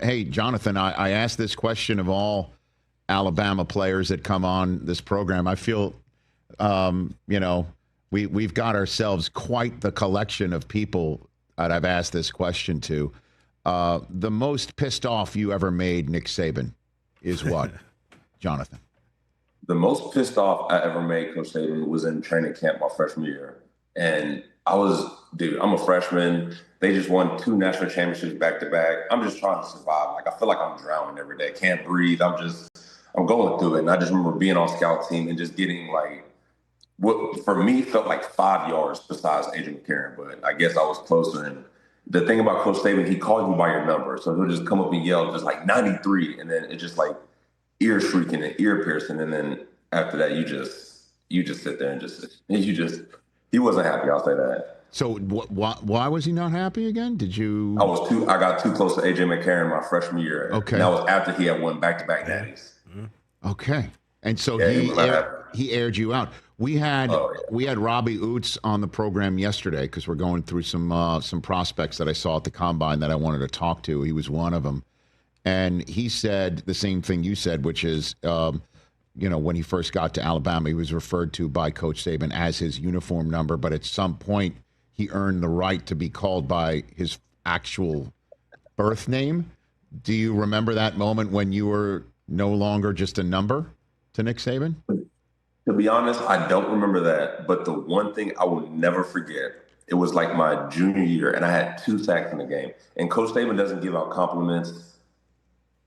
Hey, Jonathan, I asked this question of all Alabama players that come on this program. I feel, we've got ourselves quite the collection of people that I've asked this question to. The most pissed off you ever made Nick Saban is what, Jonathan? The most pissed off I ever made Coach Saban was in training camp my freshman year. And I'm a freshman. They just won 2 national championships back to back. I'm just trying to survive. Like, I feel like I'm drowning every day. Can't breathe. I'm going through it. And I just remember being on scout team and just getting what for me felt like 5 yards besides Adrian McCarron. But I guess I was closer. And the thing about Coach Saban, he calls you by your number. So he'll just come up and yell just like 93. And then it's just like ear shrieking and ear piercing. And then after that, you just sit there and he wasn't happy. I'll say that. So why was he not happy again? I got too close to AJ McCarron my freshman year. Okay. And that was after he had won back-to-back natties. Okay. And so he aired you out. We had Robbie Oots on the program yesterday because we're going through some prospects that I saw at the combine that I wanted to talk to. He was one of them. And he said the same thing you said, which is when he first got to Alabama, he was referred to by Coach Saban as his uniform number, but at some point he earned the right to be called by his actual birth name. Do you remember that moment when you were no longer just a number to Nick Saban? To be honest, I don't remember that, but the one thing I will never forget, it was like my junior year, and I had 2 sacks in the game. And Coach Saban doesn't give out compliments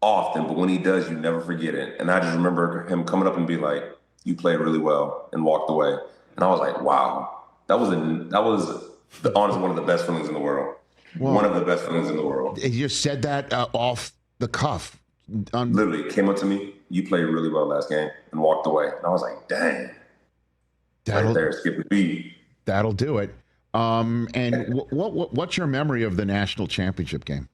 often, but when he does, you never forget it. And I just remember him coming up and be like, "You played really well," and walked away. And I was like, "Wow, that was honestly one of the best feelings in the world." Well, one of the best feelings in the world. You just said that off the cuff. Literally came up to me, "You played really well last game," and walked away. And I was like, "Dang, right there, skip the beat." That'll do it. And what's your memory of the national championship game?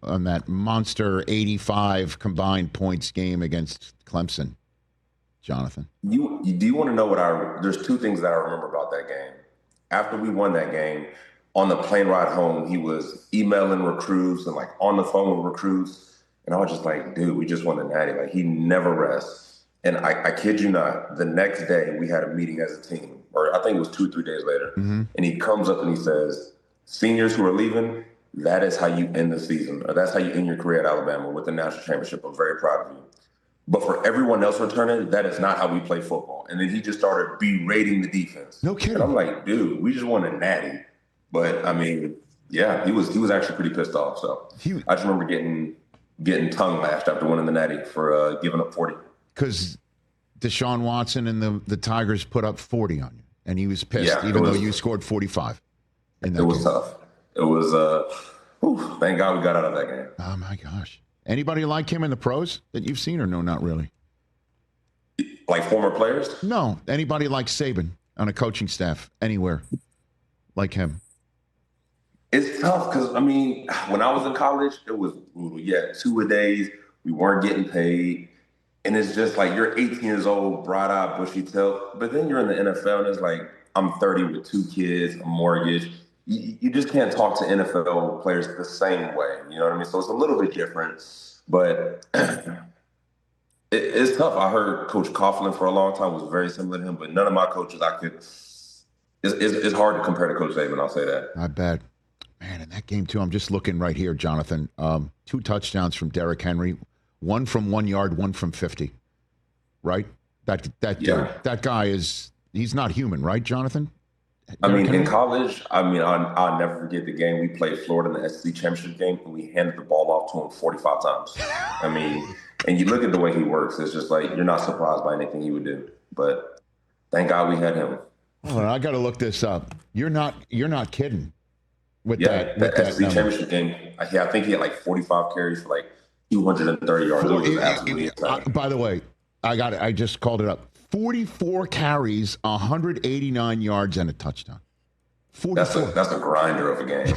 On that monster 85 combined points game against Clemson, Jonathan? Do you want to know there's 2 things that I remember about that game. After we won that game, on the plane ride home, he was emailing recruits and like on the phone with recruits. And I was just like, dude, we just won the natty. Like, he never rests. And I kid you not, the next day we had a meeting as a team, or I think it was 2 or 3 days later. Mm-hmm. And he comes up and he says, "Seniors who are leaving, that is how you end the season, or that's how you end your career at Alabama with the national championship. I'm very proud of you. But for everyone else returning, that is not how we play football." And then he just started berating the defense. No kidding. And I'm like, dude, we just won a natty. But I mean, yeah, he was actually pretty pissed off. So I just remember getting tongue lashed after winning the natty for giving up 40. Because Deshaun Watson and the Tigers put up 40 on you, and he was pissed, even though you scored 45. It was tough. It was, thank God we got out of that game. Oh, my gosh. Anybody like him in the pros that you've seen, or no, not really? Like former players? No. Anybody like Saban on a coaching staff anywhere like him? It's tough because, I mean, when I was in college, it was brutal. Yeah, 2-a-days. We weren't getting paid. And it's just like you're 18 years old, bright-eyed, bushy-tailed. But then you're in the NFL, and it's like I'm 30 with 2 kids, a mortgage. You just can't talk to NFL players the same way. You know what I mean? So it's a little bit different. But it's tough. I heard Coach Coughlin for a long time was very similar to him, but none of my coaches I could – it's hard to compare to Coach Saban, I'll say that. I bet. Man, in that game, too, I'm just looking right here, Jonathan. 2 touchdowns from Derrick Henry, 1 from 1 yard, 1 from 50. Right? That that guy he's not human, right, Jonathan? I mean, in college, I'll never forget the game we played Florida in the SEC championship game, and we handed the ball off to him 45 times. I mean, and you look at the way he works, it's just like you're not surprised by anything he would do. But thank God we had him. Oh, I got to look this up. You're not kidding. With that SEC championship game, I think he had like 45 carries for like 230 yards. It was absolutely insane. By the way, I just called it up. 44 carries, 189 yards, and a touchdown. 44. That's a grinder of a game.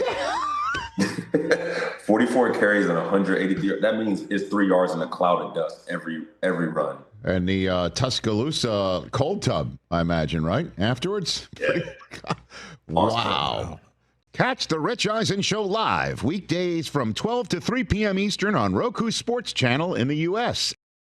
44 carries and 180 yards. That means it's 3 yards in a cloud of dust every run. And the Tuscaloosa cold tub, I imagine, right? Afterwards? Yeah. Wow. Catch the Rich Eisen Show live weekdays from 12 to 3 p.m. Eastern on Roku Sports Channel in the U.S.